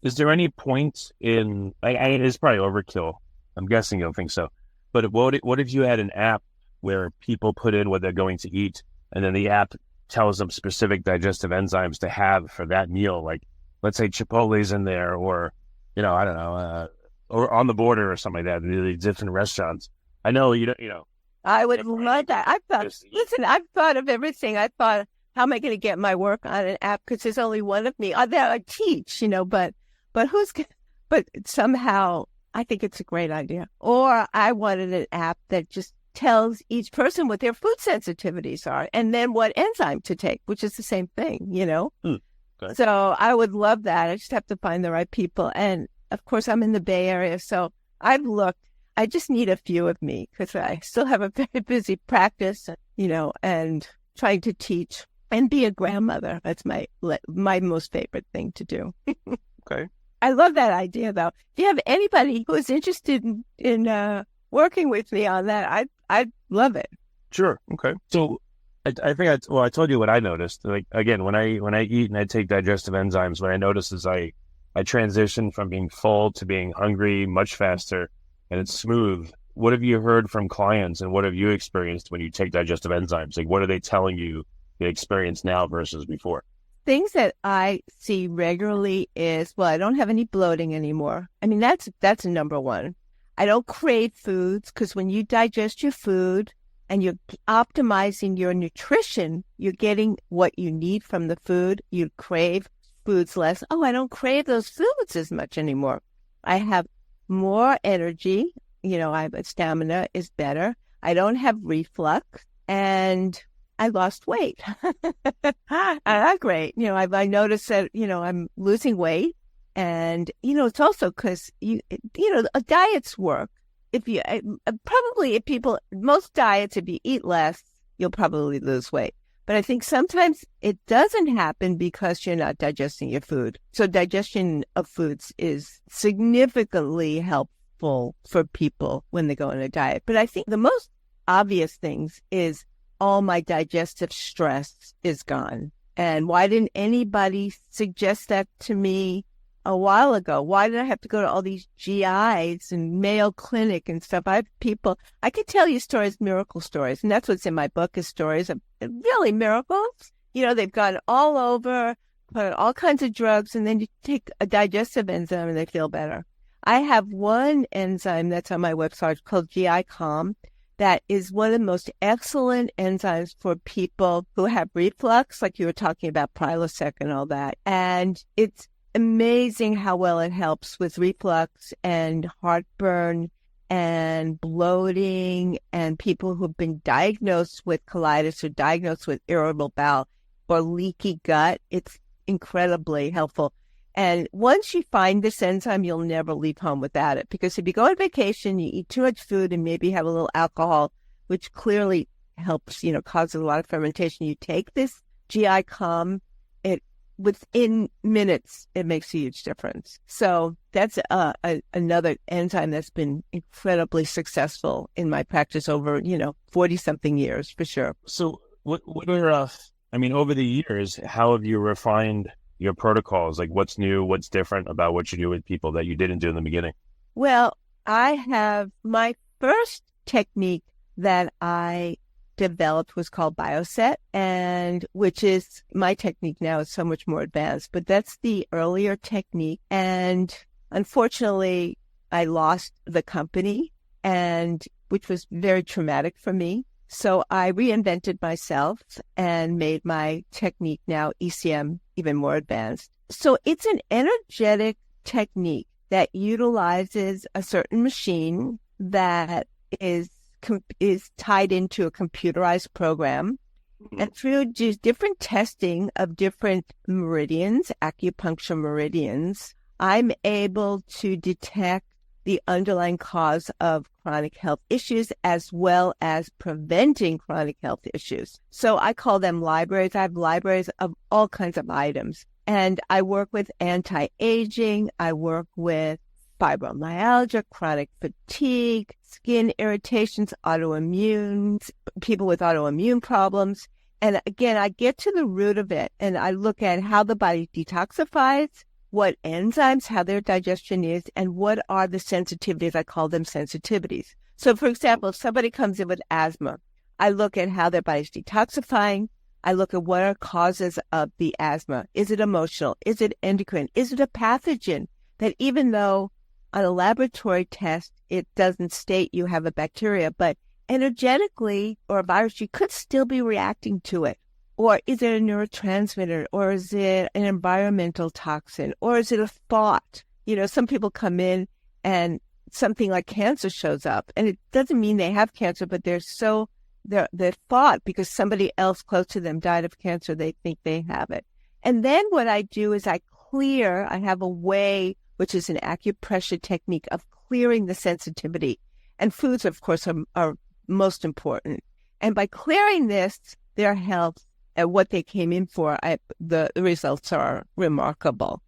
Is there any point in, it's probably overkill. I'm guessing you don't think so. But what if you had an app where people put in what they're going to eat, and then the app tells them specific digestive enzymes to have for that meal? Like, let's say Chipotle's in there, or, I don't know, or On the Border or something like that, the different restaurants. I know, I would love that. I've thought of everything. I thought, how am I going to get my work on an app? Because there's only one of me. That I teach, but somehow I think it's a great idea. Or I wanted an app that just tells each person what their food sensitivities are and then what enzyme to take, which is the same thing, Okay. So I would love that. I just have to find the right people. And of course, I'm in the Bay Area, so I've looked. I just need a few of me because I still have a very busy practice, and trying to teach and be a grandmother. That's my most favorite thing to do. Okay. I love that idea, though. If you have anybody who is interested in working with me on that, I'd love it. Sure. Okay. So I think I told you what I noticed. Like, again, when I eat and I take digestive enzymes, what I notice is I transition from being full to being hungry much faster, and it's smooth. What have you heard from clients, and what have you experienced when you take digestive enzymes? Like, what are they telling you they experience now versus before? Things that I see regularly is, well, I don't have any bloating anymore. I mean, that's number one. I don't crave foods, because when you digest your food and you're optimizing your nutrition, you're getting what you need from the food. You crave foods less. Oh, I don't crave those foods as much anymore. I have more energy. Stamina is better. I don't have reflux, and I lost weight. That's great. I noticed that, I'm losing weight, and, it's also because, diets work. Most diets, if you eat less, you'll probably lose weight. But I think sometimes it doesn't happen because you're not digesting your food. So digestion of foods is significantly helpful for people when they go on a diet. But I think the most obvious things is all my digestive stress is gone. And why didn't anybody suggest that to me a while ago? Why did I have to go to all these GIs and Mayo Clinic and stuff? I could tell you stories, miracle stories. And that's what's in my book, is stories of really miracles. They've gone all over, put all kinds of drugs, and then you take a digestive enzyme and they feel better. I have one enzyme that's on my website called GI Calm. That is one of the most excellent enzymes for people who have reflux, like you were talking about Prilosec and all that. And it's amazing how well it helps with reflux and heartburn and bloating, and people who've been diagnosed with colitis or diagnosed with irritable bowel or leaky gut. It's incredibly helpful. And once you find this enzyme, you'll never leave home without it. Because if you go on vacation, you eat too much food and maybe have a little alcohol, which clearly helps, causes a lot of fermentation. You take this GI Calm, within minutes, it makes a huge difference. So that's another enzyme that's been incredibly successful in my practice over, 40-something years, for sure. So what are, over the years, how have you refined your protocols? Like, what's new, what's different about what you do with people that you didn't do in the beginning? Well, I have my first technique that I developed was called Bioset, and which is my technique now is so much more advanced, but that's the earlier technique. And unfortunately, I lost the company, and which was very traumatic for me. So I reinvented myself and made my technique now ECM even more advanced. So it's an energetic technique that utilizes a certain machine that is tied into a computerized program. And through different testing of different meridians, acupuncture meridians, I'm able to detect the underlying cause of chronic health issues as well as preventing chronic health issues. So I call them libraries. I have libraries of all kinds of items. And I work with anti-aging. I work with fibromyalgia, chronic fatigue, skin irritations, autoimmune, people with autoimmune problems. And again, I get to the root of it, and I look at how the body detoxifies, what enzymes, how their digestion is, and what are the sensitivities. I call them sensitivities. So, for example, if somebody comes in with asthma, I look at how their body's detoxifying. I look at what are causes of the asthma. Is it emotional? Is it endocrine? Is it a pathogen that even though on a laboratory test, it doesn't state you have a bacteria, but energetically or a virus, you could still be reacting to it. Or is it a neurotransmitter? Or is it an environmental toxin? Or is it a thought? Some people come in and something like cancer shows up, and it doesn't mean they have cancer, but they're thought because somebody else close to them died of cancer, they think they have it. And then what I do is I have a way, which is an acupressure technique of clearing the sensitivity. And foods, of course, are most important. And by clearing this, their health and what they came in for, the results are remarkable.